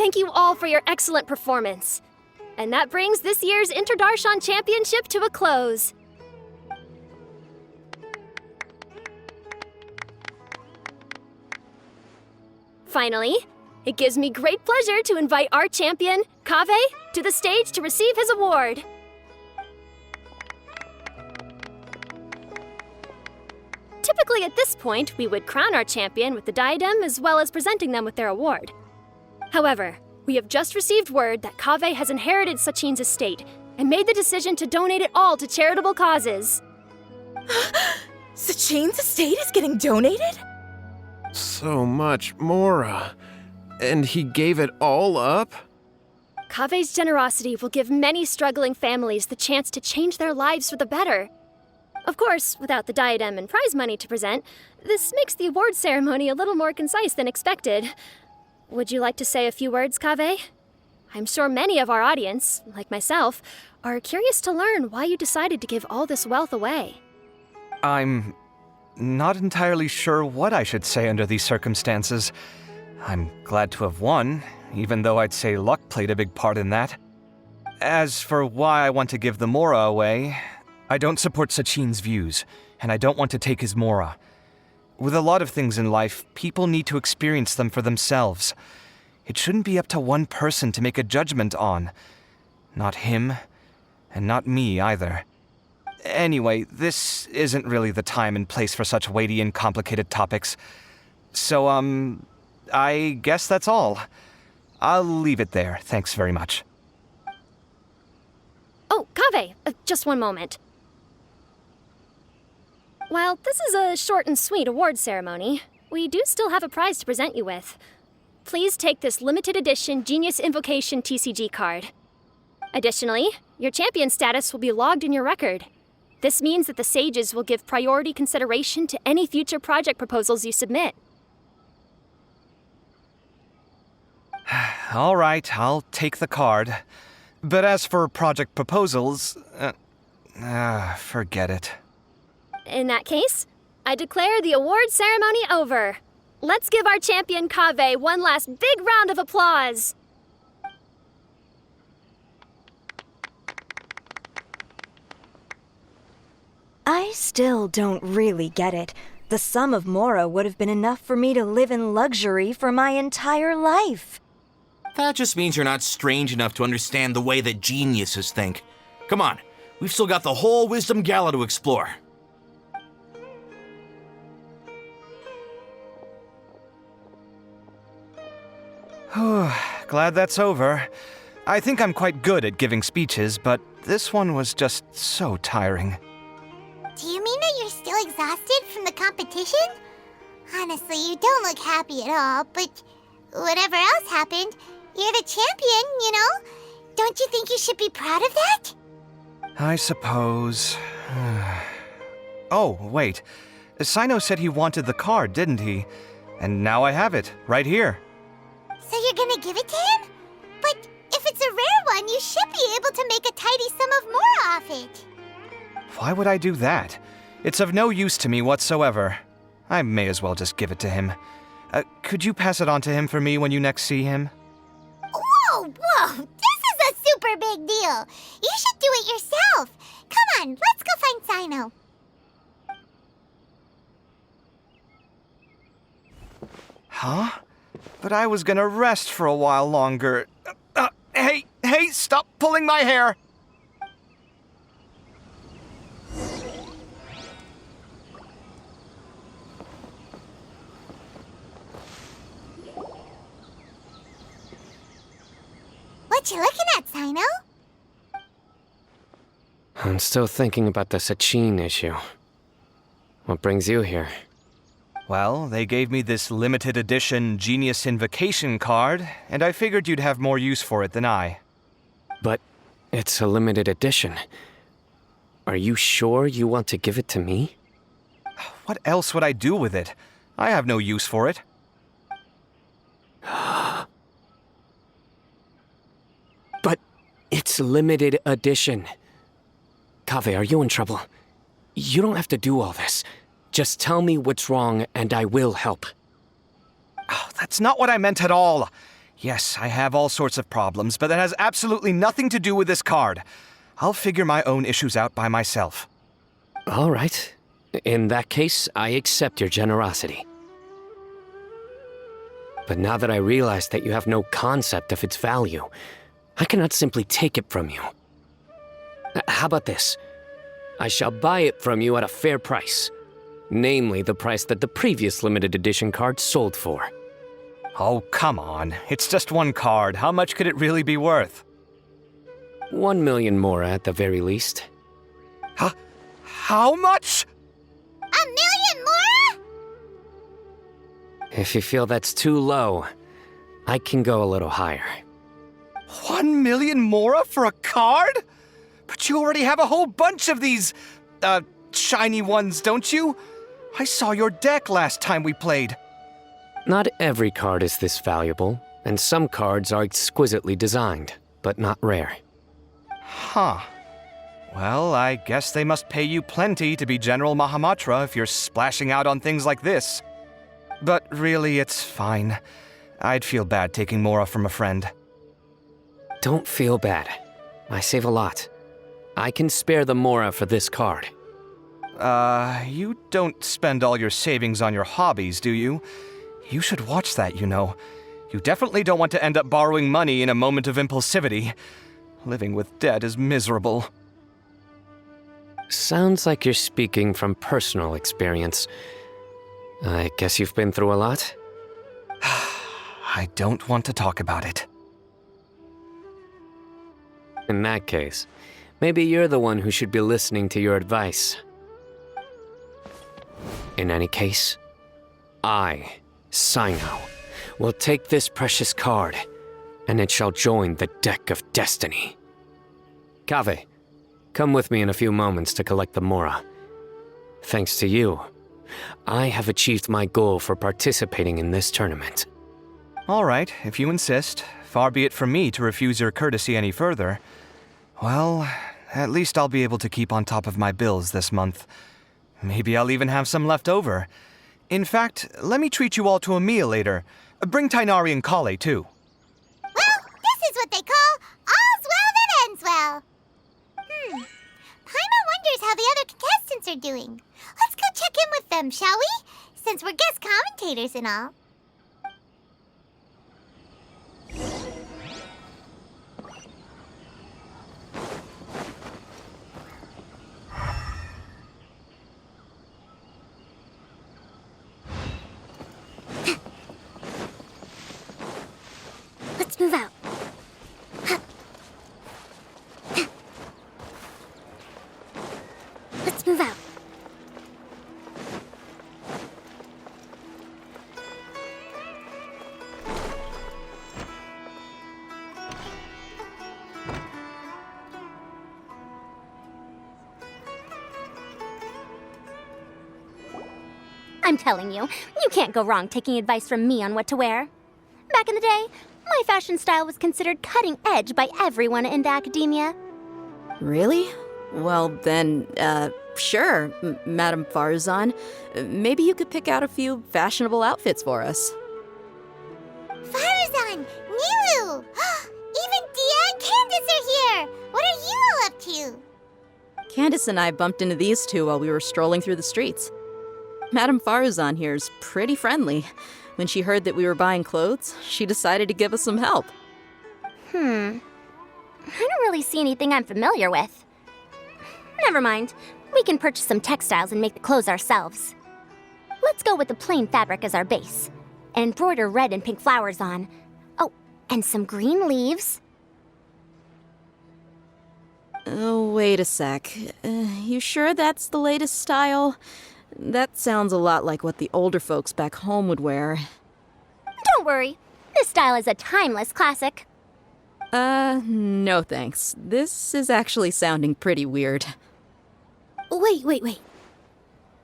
thank you all for your excellent performance. And that brings this year's Interdarshan Championship to a close. Finally, it gives me great pleasure to invite our champion, Kaveh, to the stage to receive his award. Typically at this point, we would crown our champion with the diadem as well as presenting them with their award. However, we have just received word that Kaveh has inherited Sachin's estate and made the decision to donate it all to charitable causes. Sachin's estate is getting donated? So much Mora. And he gave it all up? Kaveh's generosity will give many struggling families the chance to change their lives for the better. Of course, without the diadem and prize money to present, this makes the award ceremony a little more concise than expected. Would you like to say a few words, Kaveh? I'm sure many of our audience, like myself, are curious to learn why you decided to give all this wealth away. I'm not entirely sure what I should say under these circumstances. I'm glad to have won, even though I'd say luck played a big part in that. As for why I want to give the Mora away, I don't support Sachin's views, and I don't want to take his Mora. With a lot of things in life, people need to experience them for themselves. It shouldn't be up to one person to make a judgment on. Not him, and not me either. Anyway, this isn't really the time and place for such weighty and complicated topics. So, I guess that's all. I'll leave it there, thanks very much. Oh, Kaveh, just one moment. While this is a short and sweet award ceremony, we do still have a prize to present you with. Please take this limited edition Genius Invocation TCG card. Additionally, your champion status will be logged in your record. This means that the Sages will give priority consideration to any future project proposals you submit. All right, I'll take the card. But as for project proposals, forget it. In that case, I declare the award ceremony over. Let's give our champion Kaveh one last big round of applause. I still don't really get it. The sum of Mora would have been enough for me to live in luxury for my entire life. That just means you're not strange enough to understand the way that geniuses think. Come on, we've still got the whole Wisdom Gala to explore. Glad that's over. I think I'm quite good at giving speeches, but this one was just so tiring. Do you mean that you're still exhausted from the competition? Honestly, you don't look happy at all, but whatever else happened, you're the champion, you know? Don't you think you should be proud of that? I suppose. Oh, wait. Sino said he wanted the card, didn't he? And now I have it, right here. So you're gonna give it to him? But if it's a rare one, you should be able to make a tidy sum of Mora off it. Why would I do that? It's of no use to me whatsoever. I may as well just give it to him. Could you pass it on to him for me when you next see him? Whoa! This is a super big deal. You should do it yourself. Come on, let's go find Sino. Huh? But I was gonna rest for a while longer. Hey, stop pulling my hair! What you looking at, Sino? I'm still thinking about the Sachin issue. What brings you here? Well, they gave me this limited edition Genius Invocation card, and I figured you'd have more use for it than I. But it's a limited edition. Are you sure you want to give it to me? What else would I do with it? I have no use for it. But it's limited edition. Kaveh, are you in trouble? You don't have to do all this. Just tell me what's wrong and I will help. Oh, that's not what I meant at all. Yes, I have all sorts of problems, but that has absolutely nothing to do with this card. I'll figure my own issues out by myself. All right. In that case, I accept your generosity. But now that I realize that you have no concept of its value, I cannot simply take it from you. How about this? I shall buy it from you at a fair price. Namely, the price that the previous limited edition card sold for. Oh, come on. It's just one card. How much could it really be worth? 1 million more at the very least. How much? 1 million more? If you feel that's too low, I can go a little higher. 1 million mora for a card? But you already have a whole bunch of these, shiny ones, don't you? I saw your deck last time we played. Not every card is this valuable, and some cards are exquisitely designed, but not rare. Huh. Well, I guess they must pay you plenty to be General Mahamatra if you're splashing out on things like this. But really, it's fine. I'd feel bad taking mora from a friend. Don't feel bad. I save a lot. I can spare the mora for this card. You don't spend all your savings on your hobbies, do you? You should watch that, you know. You definitely don't want to end up borrowing money in a moment of impulsivity. Living with debt is miserable. Sounds like you're speaking from personal experience. I guess you've been through a lot? I don't want to talk about it. In that case, maybe you're the one who should be listening to your advice. In any case, I, Sino, will take this precious card, and it shall join the deck of destiny. Kaveh, come with me in a few moments to collect the mora. Thanks to you, I have achieved my goal for participating in this tournament. All right, if you insist. Far be it from me to refuse your courtesy any further. Well, at least I'll be able to keep on top of my bills this month. Maybe I'll even have some left over. In fact, let me treat you all to a meal later. Bring Tainari and Kale, too. Well, this is what they call all's well that ends well. Paimon wonders how the other contestants are doing. Let's go check in with them, shall we? Since we're guest commentators and all. Let's move out. Let's move out. I'm telling you, you can't go wrong taking advice from me on what to wear. Back in the day, my fashion style was considered cutting edge by everyone in the academia. Really? Well, then, sure, Madame Farzan. Maybe you could pick out a few fashionable outfits for us. Farazan, Nilu! Even Dia and Candace are here! What are you all up to? Candace and I bumped into these two while we were strolling through the streets. Madame Farazan here's pretty friendly. When she heard that we were buying clothes, she decided to give us some help. I don't really see anything I'm familiar with. Never mind. We can purchase some textiles and make the clothes ourselves. Let's go with the plain fabric as our base. And embroider red and pink flowers on. Oh, and some green leaves. Oh, wait a sec. You sure that's the latest style? That sounds a lot like what the older folks back home would wear. Don't worry. This style is a timeless classic. No thanks. This is actually sounding pretty weird. Wait.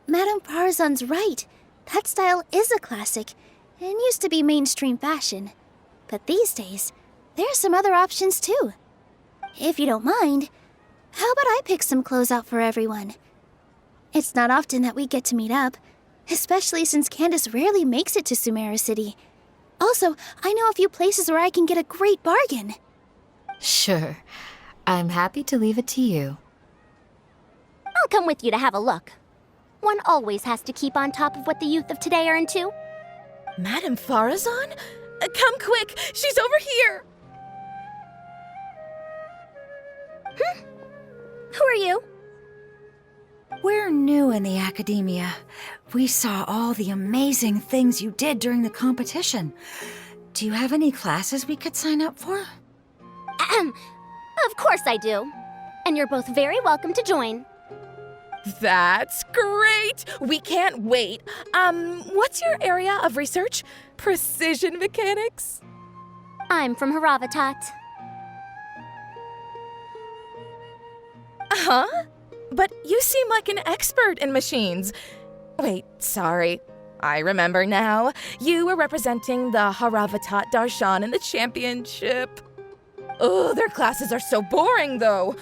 Madame Farzan's right. That style is a classic and used to be mainstream fashion. But these days, there's some other options too. If you don't mind, how about I pick some clothes out for everyone? It's not often that we get to meet up, especially since Candace rarely makes it to Sumeru City. Also, I know a few places where I can get a great bargain. Sure. I'm happy to leave it to you. I'll come with you to have a look. One always has to keep on top of what the youth of today are into. Madame Farazan? Come quick! She's over here! Who are you? We're new in the academia. We saw all the amazing things you did during the competition. Do you have any classes we could sign up for? Of course I do. And you're both very welcome to join. That's great! We can't wait. What's your area of research? Precision mechanics? I'm from Haravatat. Huh? But you seem like an expert in machines. Wait, sorry. I remember now. You were representing the Haravatat Darshan in the championship. Oh, their classes are so boring, though.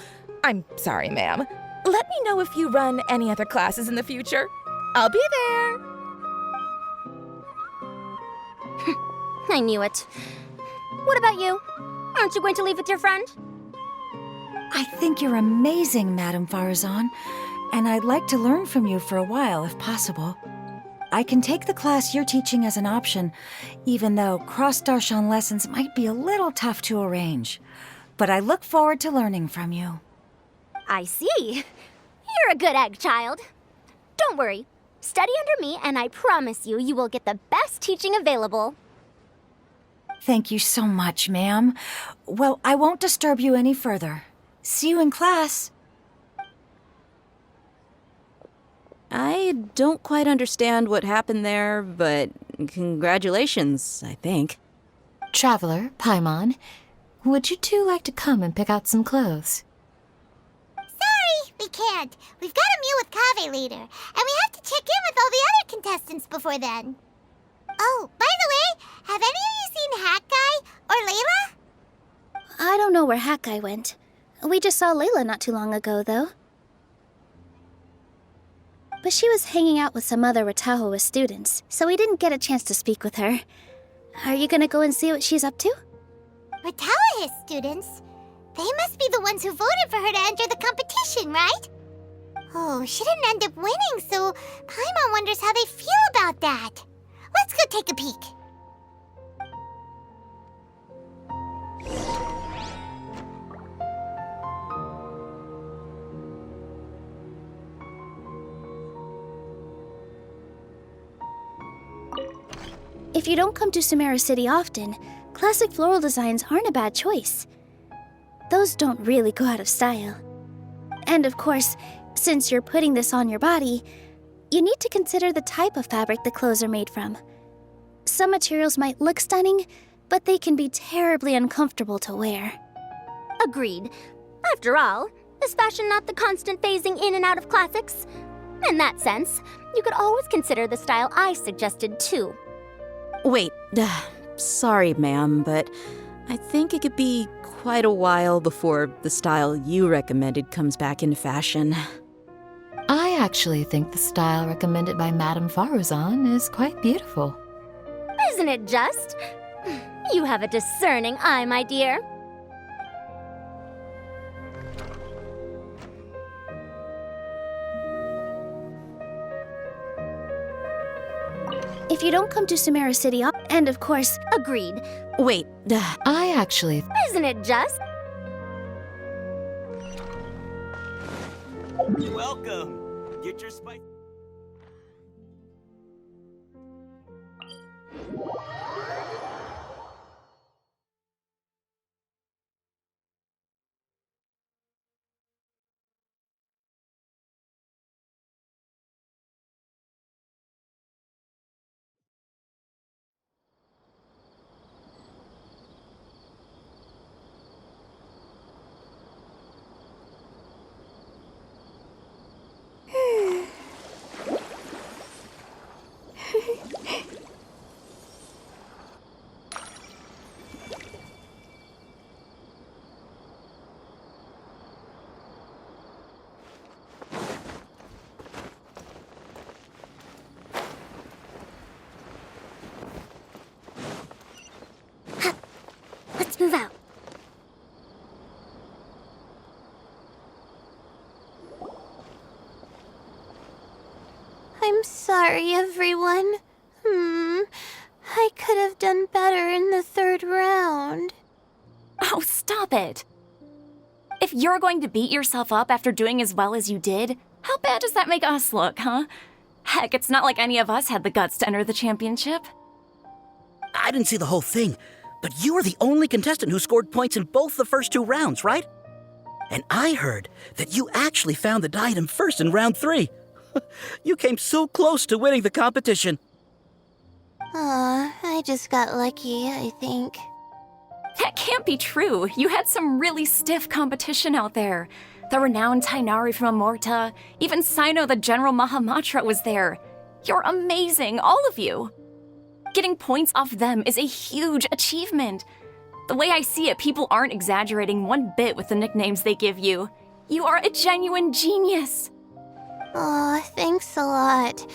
I'm sorry, ma'am. Let me know if you run any other classes in the future. I'll be there. I knew it. What about you? Aren't you going to leave with your friend? I think you're amazing, Madame Farazan, and I'd like to learn from you for a while, if possible. I can take the class you're teaching as an option, even though cross-Darshan lessons might be a little tough to arrange. But I look forward to learning from you. I see. You're a good egg, child. Don't worry. Study under me, and I promise you, you will get the best teaching available. Thank you so much, ma'am. Well, I won't disturb you any further. See you in class. I don't quite understand what happened there, but congratulations, I think. Traveler, Paimon, would you two like to come and pick out some clothes? Sorry, we can't. We've got a meal with Kaveh later, and we have to check in with all the other contestants before then. Oh, by the way, have any of you seen Hat Guy or Layla? I don't know where Hat Guy went. We just saw Layla not too long ago, though. But she was hanging out with some other Ratahoa students, so we didn't get a chance to speak with her. Are you gonna go and see what she's up to? Ratahoa students? They must be the ones who voted for her to enter the competition, right? Oh, she didn't end up winning, so Paimon wonders how they feel about that. Let's go take a peek. If you don't come to Sumeru City often, classic floral designs aren't a bad choice. Those don't really go out of style. And of course, since you're putting this on your body, you need to consider the type of fabric the clothes are made from. Some materials might look stunning, but they can be terribly uncomfortable to wear. Agreed. After all, is fashion not the constant phasing in and out of classics? In that sense, you could always consider the style I suggested too. Wait, sorry, ma'am, but I think it could be quite a while before the style you recommended comes back into fashion. I actually think the style recommended by Madame Farazan is quite beautiful. Isn't it just? You have a discerning eye, my dear. If you don't come to Sumeru City, and of course, agreed. Wait, I actually... Isn't it just? Welcome. Get your spice. Let's move out. I'm sorry, everyone. I could have done better in the third round. Oh, stop it. If you're going to beat yourself up after doing as well as you did, how bad does that make us look, huh? Heck, it's not like any of us had the guts to enter the championship. I didn't see the whole thing, but you were the only contestant who scored points in both the first 2 rounds, right? And I heard that you actually found the diadem first in round 3. You came so close to winning the competition. Aw, I just got lucky, I think. That can't be true. You had some really stiff competition out there. The renowned Tainari from Amorta, even Sino the General Mahamatra was there. You're amazing, all of you. Getting points off them is a huge achievement. The way I see it, people aren't exaggerating one bit with the nicknames they give you. You are a genuine genius. Aw, thanks a lot.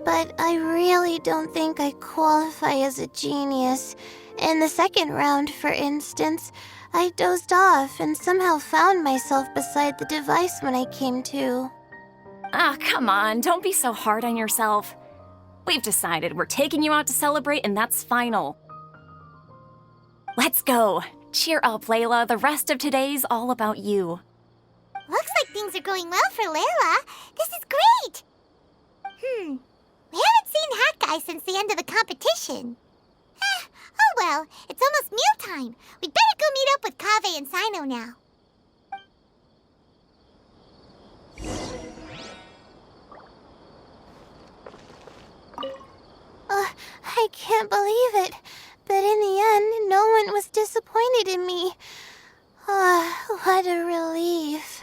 But I really don't think I qualify as a genius. In the second round, for instance, I dozed off and somehow found myself beside the device when I came to. Ah, come on, don't be so hard on yourself. We've decided we're taking you out to celebrate, and that's final. Let's go. Cheer up, Layla. The rest of today's all about you. Looks like things are going well for Layla. This is great! We haven't seen Hat Guy since the end of the competition. Oh well, it's almost mealtime. We'd better go meet up with Kaveh and Sino now. I can't believe it. But in the end, no one was disappointed in me. What a relief.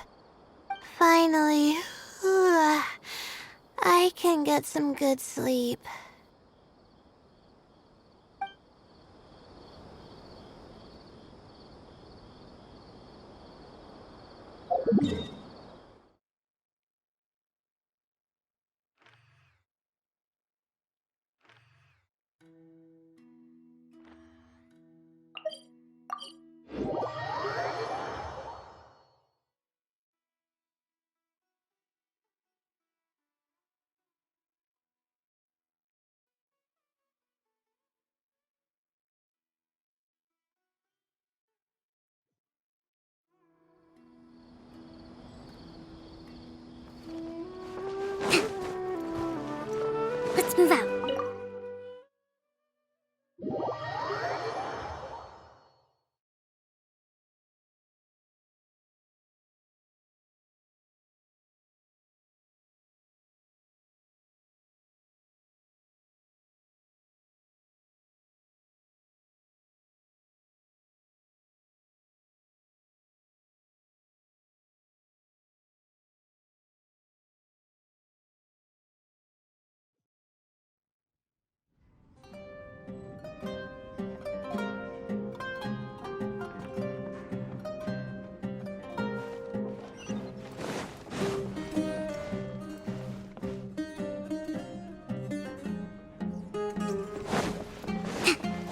Finally, I can get some good sleep. Let's move out.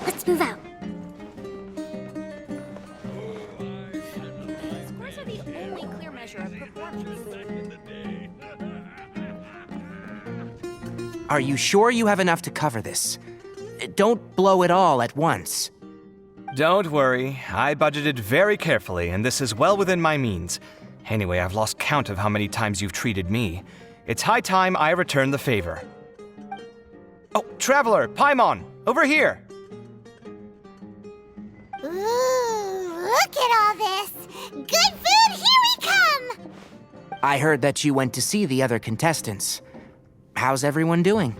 Let's move out. Scores are the only clear measure of performance. Are you sure you have enough to cover this? Don't blow it all at once. Don't worry, I budgeted very carefully, and this is well within my means. Anyway, I've lost count of how many times you've treated me. It's high time I return the favor. Oh, Traveler, Paimon, over here! Ooh, look at all this! Good food, here we come! I heard that you went to see the other contestants. How's everyone doing?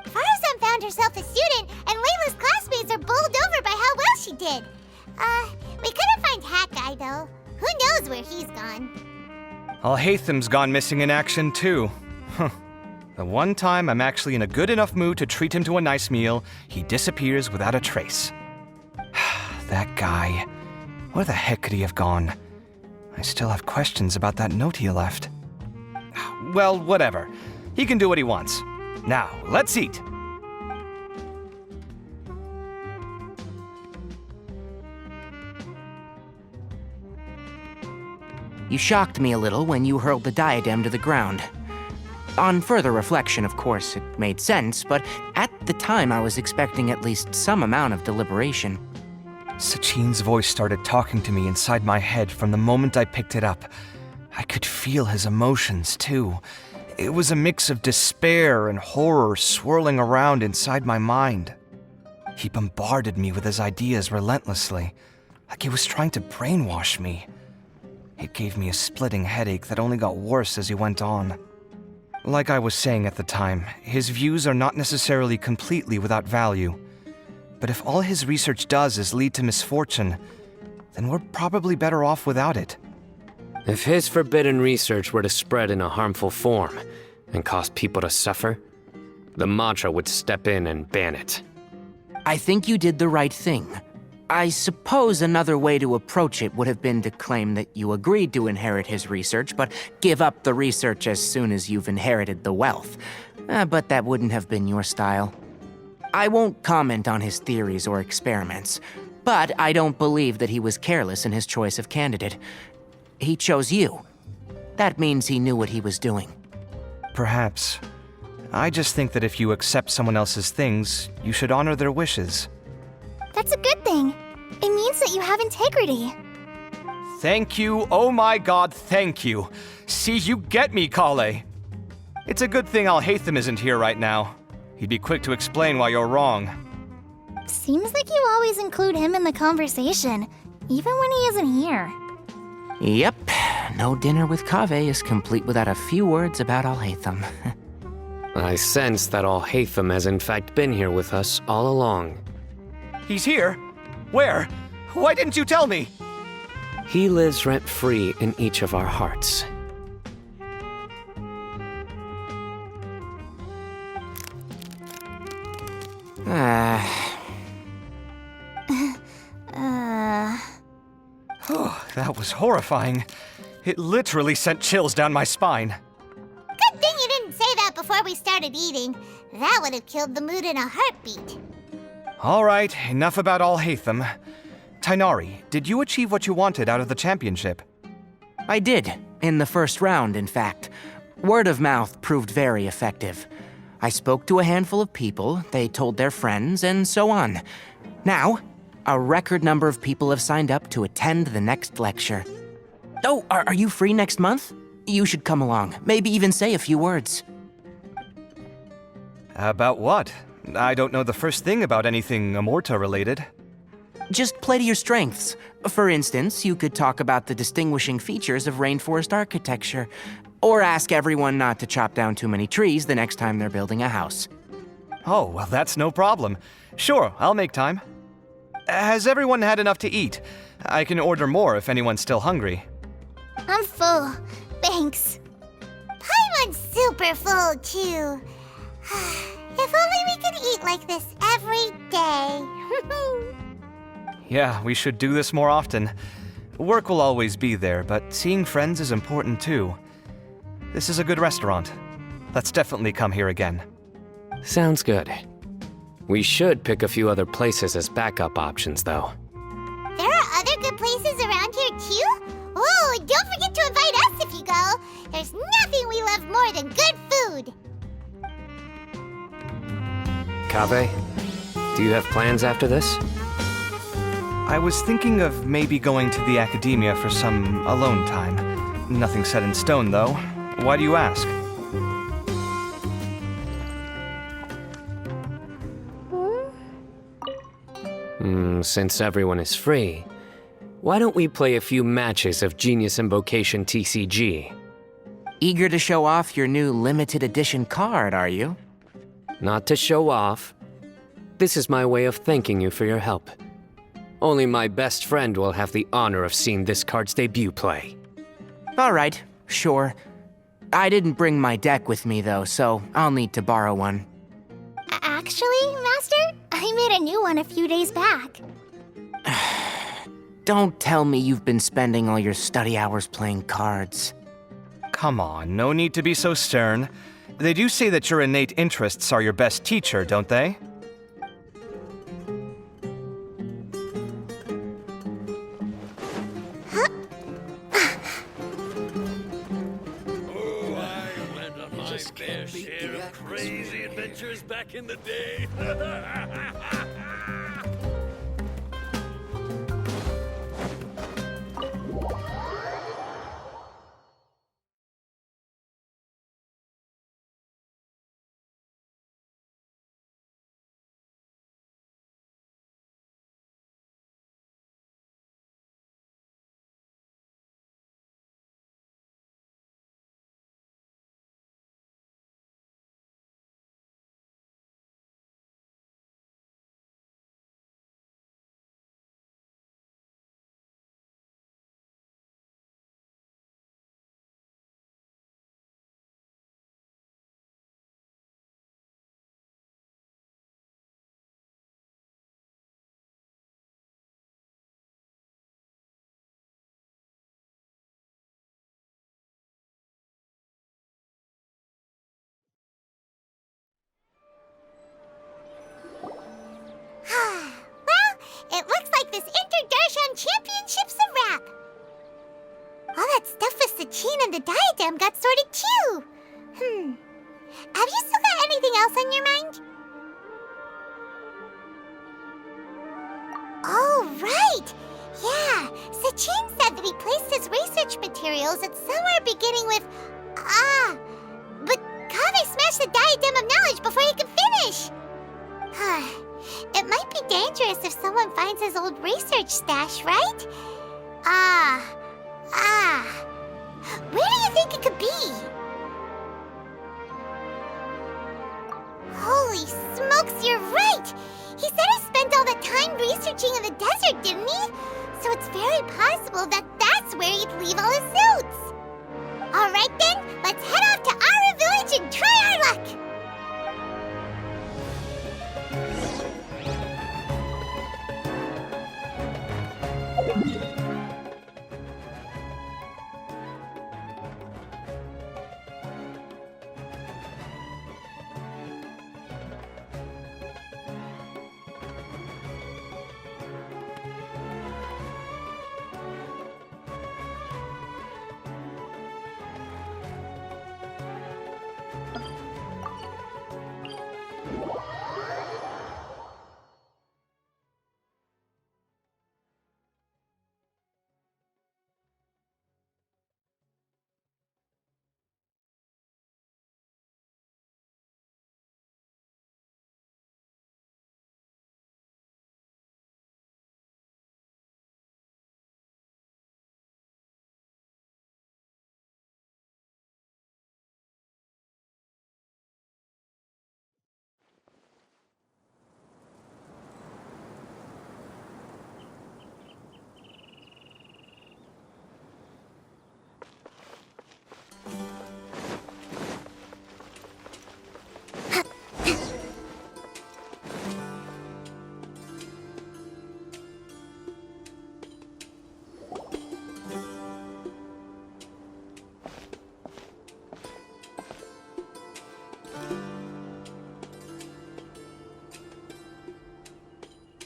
Farazan found herself a student, and Layla's classmates are bowled over by how well she did. We couldn't find Hat Guy, though. Who knows where he's gone? Al-Haytham's gone missing in action, too. Huh. The one time I'm actually in a good enough mood to treat him to a nice meal, he disappears without a trace. That guy. Where the heck could he have gone? I still have questions about that note he left. Well, whatever. He can do what he wants. Now, let's eat. You shocked me a little when you hurled the diadem to the ground. On further reflection, of course, it made sense, but at the time I was expecting at least some amount of deliberation. Sachin's voice started talking to me inside my head from the moment I picked it up. I could feel his emotions, too. It was a mix of despair and horror swirling around inside my mind. He bombarded me with his ideas relentlessly, like he was trying to brainwash me. It gave me a splitting headache that only got worse as he went on. Like I was saying at the time, his views are not necessarily completely without value. But if all his research does is lead to misfortune, then we're probably better off without it. If his forbidden research were to spread in a harmful form and cause people to suffer, the Matra would step in and ban it. I think you did the right thing. I suppose another way to approach it would have been to claim that you agreed to inherit his research, but give up the research as soon as you've inherited the wealth. But that wouldn't have been your style. I won't comment on his theories or experiments, but I don't believe that he was careless in his choice of candidate. He chose you. That means he knew what he was doing. Perhaps. I just think that if you accept someone else's things, you should honor their wishes. That's a good thing. It means that you have integrity. Thank you, oh my god, thank you. See, you get me, Kale. It's a good thing Alhaitham isn't here right now. He'd be quick to explain why you're wrong. Seems like you always include him in the conversation, even when he isn't here. Yep, no dinner with Kaveh is complete without a few words about Alhaitham. I sense that Alhaitham has in fact been here with us all along. He's here? Where? Why didn't you tell me? He lives rent-free in each of our hearts. Oh, that was horrifying. It literally sent chills down my spine. Good thing you didn't say that before we started eating. That would have killed the mood in a heartbeat. All right, enough about Alhaitham. Tainari, did you achieve what you wanted out of the championship? I did, in the first round, in fact. Word of mouth proved very effective. I spoke to a handful of people, they told their friends, and so on. Now, a record number of people have signed up to attend the next lecture. Oh, are you free next month? You should come along, maybe even say a few words. About what? I don't know the first thing about anything Amorta-related. Just play to your strengths. For instance, you could talk about the distinguishing features of rainforest architecture, or ask everyone not to chop down too many trees the next time they're building a house. Oh, well, that's no problem. Sure, I'll make time. Has everyone had enough to eat? I can order more if anyone's still hungry. I'm full. Thanks. Paimon's super full, too. If only we could eat like this every day. Yeah, we should do this more often. Work will always be there, but seeing friends is important too. This is a good restaurant. Let's definitely come here again. Sounds good. We should pick a few other places as backup options, though. There are other good places around here, too? Oh, and don't forget to invite us if you go. There's nothing we love more than good food. Kaveh, do you have plans after this? I was thinking of maybe going to the academia for some alone time. Nothing set in stone, though. Why do you ask? Since everyone is free, why don't we play a few matches of Genius Invocation TCG? Eager to show off your new limited edition card, are you? Not to show off. This is my way of thanking you for your help. Only my best friend will have the honor of seeing this card's debut play. All right, sure. I didn't bring my deck with me, though, so I'll need to borrow one. Actually, Master, I made a new one a few days back. Don't tell me you've been spending all your study hours playing cards. Come on, no need to be so stern. They do say that your innate interests are your best teacher, don't they? adventures back in the day. Well, it looks like this Interdarshan Championship's a wrap. All that stuff with Sachin and the diadem got sorted too. Have you still got anything else on your mind? Oh, right! Yeah, Sachin said that he placed his research materials at somewhere beginning with but Kaveh smashed the diadem of knowledge before he could finish! It might be dangerous if someone finds his old research stash, right? Where do you think it could be? Holy smokes, you're right! He said he spent all that time researching in the desert, didn't he? So it's very possible that that's where he'd leave all his notes. Alright then, let's head off to Ara Village and try our luck!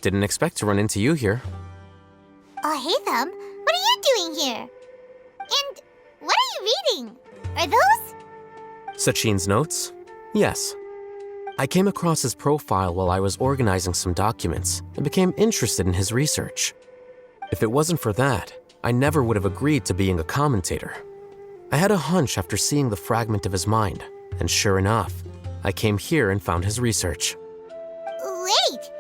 Didn't expect to run into you here. Oh, hey, Thumb. What are you doing here? And what are you reading? Are those? Sachin's notes? Yes. I came across his profile while I was organizing some documents and became interested in his research. If it wasn't for that, I never would have agreed to being a commentator. I had a hunch after seeing the fragment of his mind, and sure enough, I came here and found his research. Wait!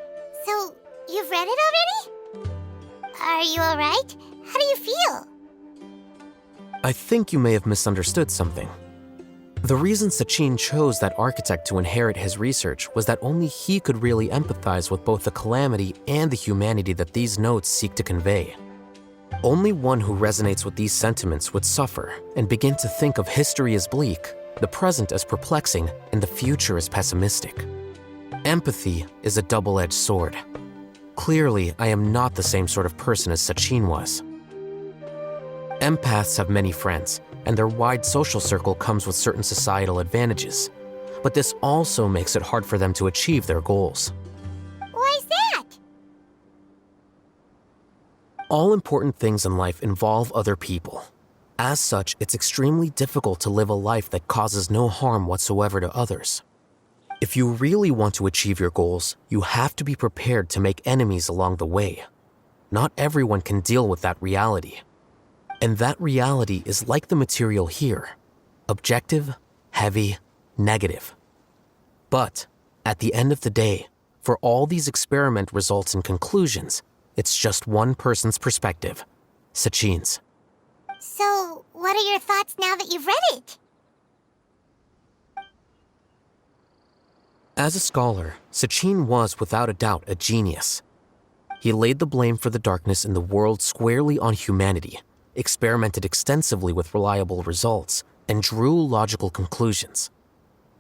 So, you've read it already? Are you alright? How do you feel? I think you may have misunderstood something. The reason Sachin chose that architect to inherit his research was that only he could really empathize with both the calamity and the humanity that these notes seek to convey. Only one who resonates with these sentiments would suffer and begin to think of history as bleak, the present as perplexing, and the future as pessimistic. Empathy is a double-edged sword. Clearly, I am not the same sort of person as Sachin was. Empaths have many friends, and their wide social circle comes with certain societal advantages. But this also makes it hard for them to achieve their goals. Why's that? All important things in life involve other people. As such, it's extremely difficult to live a life that causes no harm whatsoever to others. If you really want to achieve your goals, you have to be prepared to make enemies along the way. Not everyone can deal with that reality. And that reality is like the material here. Objective, heavy, negative. But, at the end of the day, for all these experiment results and conclusions, it's just one person's perspective, Sachin's. So, what are your thoughts now that you've read it? As a scholar, Sachin was without a doubt a genius. He laid the blame for the darkness in the world squarely on humanity, experimented extensively with reliable results, and drew logical conclusions.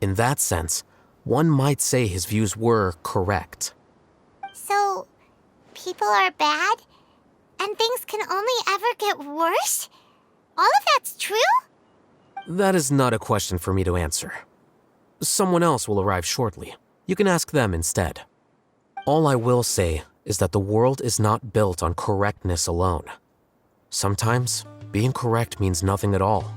In that sense, one might say his views were correct. So, people are bad? And things can only ever get worse? All of that's true? That is not a question for me to answer. Someone else will arrive shortly. You can ask them instead. All I will say is that the world is not built on correctness alone. Sometimes, being correct means nothing at all.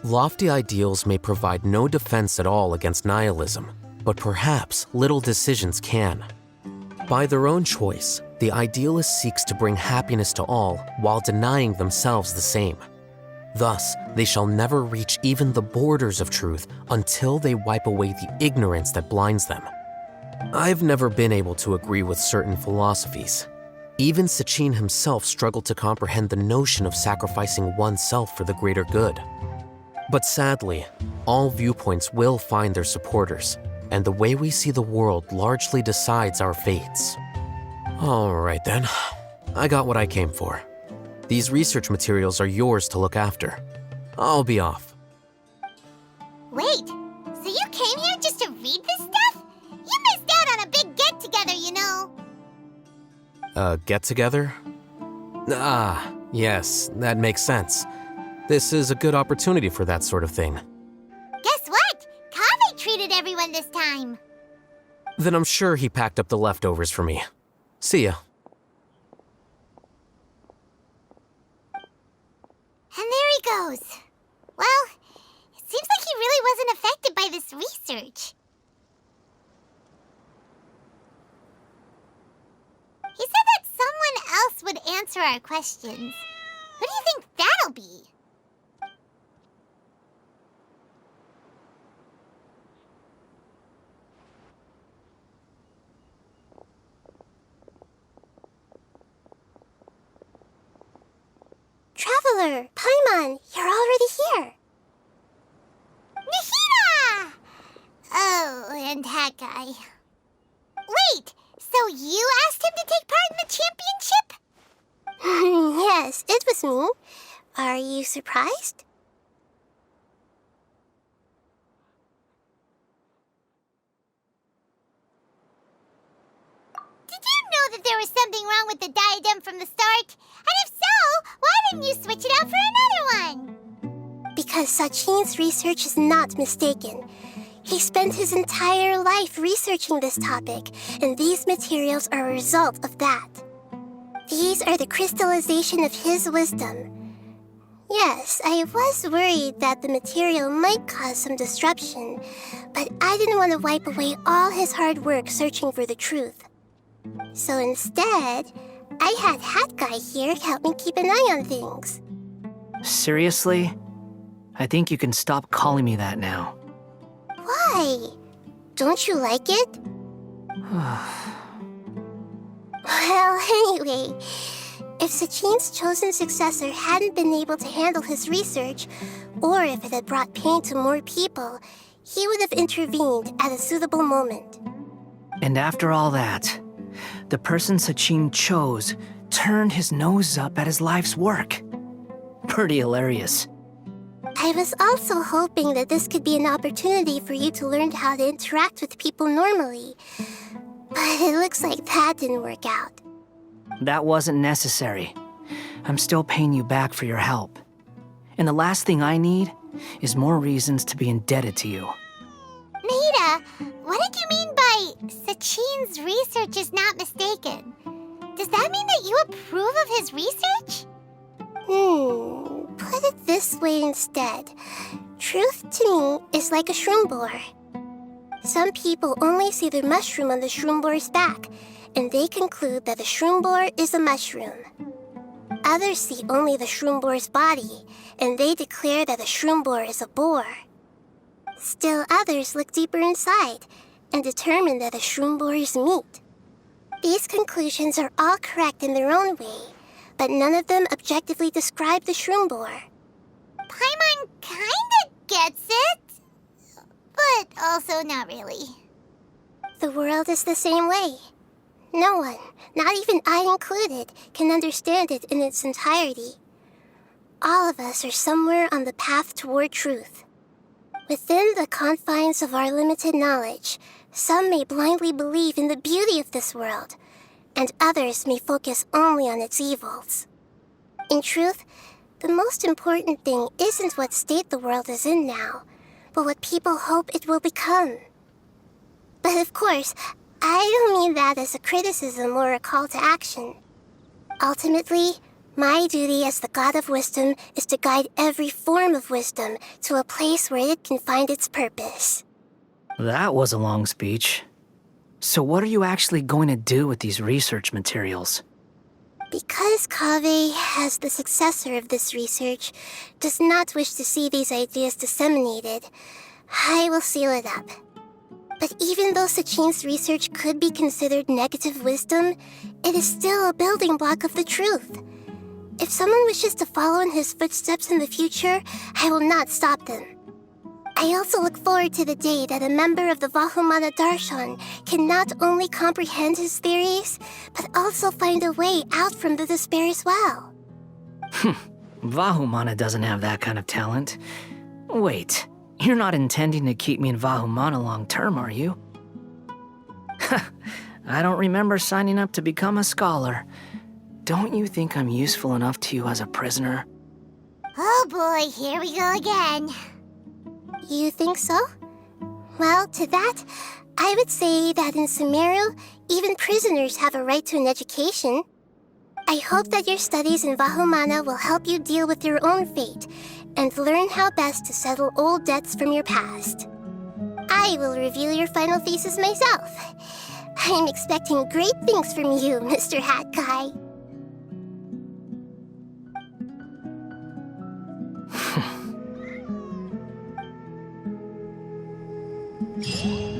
Lofty ideals may provide no defense at all against nihilism, but perhaps little decisions can. By their own choice, the idealist seeks to bring happiness to all while denying themselves the same. Thus, they shall never reach even the borders of truth until they wipe away the ignorance that blinds them. I've never been able to agree with certain philosophies. Even Sachin himself struggled to comprehend the notion of sacrificing oneself for the greater good. But sadly, all viewpoints will find their supporters, and the way we see the world largely decides our fates. All right then, I got what I came for. These research materials are yours to look after. I'll be off. Wait, so you came here just to read this stuff? You missed out on a big get-together, you know. A get-together? Ah, yes, that makes sense. This is a good opportunity for that sort of thing. Guess what? Kaveh treated everyone this time. Then I'm sure he packed up the leftovers for me. See ya. And there he goes. Well, it seems like he really wasn't affected by this research. He said that someone else would answer our questions. Who do you think that'll be? Traveler, Paimon, you're already here. Nahida! Oh, and that guy. Wait, so you asked him to take part in the championship? Yes, it was me. Are you surprised? Did you know that there was something wrong with the diadem from the start? And if so, why didn't you switch it out for another one? Because Sachin's research is not mistaken. He spent his entire life researching this topic, and these materials are a result of that. These are the crystallization of his wisdom. Yes, I was worried that the material might cause some disruption, but I didn't want to wipe away all his hard work searching for the truth. So instead, I had Hat Guy here help me keep an eye on things. Seriously? I think you can stop calling me that now. Why? Don't you like it? Well, anyway, if Sachin's chosen successor hadn't been able to handle his research, or if it had brought pain to more people, he would have intervened at a suitable moment. And after all that, the person Sachin chose turned his nose up at his life's work. Pretty hilarious. I was also hoping that this could be an opportunity for you to learn how to interact with people normally. But it looks like that didn't work out. That wasn't necessary. I'm still paying you back for your help. And the last thing I need is more reasons to be indebted to you. Nahida, what did you mean by Sachin's research is not mistaken? Does that mean that you approve of his research? put it this way instead. Truth to me is like a shroom boar. Some people only see the mushroom on the shroom boar's back, and they conclude that the shroom boar is a mushroom. Others see only the shroom boar's body, and they declare that the shroom boar is a boar. Still others look deeper inside, and determine that the shroom boar is meat. These conclusions are all correct in their own way, but none of them objectively describe the shroom boar. Paimon kinda gets it, but also not really. The world is the same way. No one, not even I included, can understand it in its entirety. All of us are somewhere on the path toward truth. Within the confines of our limited knowledge, some may blindly believe in the beauty of this world, and others may focus only on its evils. In truth, the most important thing isn't what state the world is in now, but what people hope it will become. But of course, I don't mean that as a criticism or a call to action. Ultimately, my duty as the God of Wisdom is to guide every form of wisdom to a place where it can find its purpose. That was a long speech. So what are you actually going to do with these research materials? Because Kaveh, as the successor of this research, does not wish to see these ideas disseminated, I will seal it up. But even though Sachine's research could be considered negative wisdom, it is still a building block of the truth. If someone wishes to follow in his footsteps in the future, I will not stop them. I also look forward to the day that a member of the Vahumana Darshan can not only comprehend his theories, but also find a way out from the despair as well. Vahumana doesn't have that kind of talent. Wait, you're not intending to keep me in Vahumana long term, are you? I don't remember signing up to become a scholar. Don't you think I'm useful enough to you as a prisoner? Oh boy, here we go again. You think so? Well, to that, I would say that in Sumeru, even prisoners have a right to an education. I hope that your studies in Vahumana will help you deal with your own fate and learn how best to settle old debts from your past. I will review your final thesis myself. I'm expecting great things from you, Mr. Hat Guy. You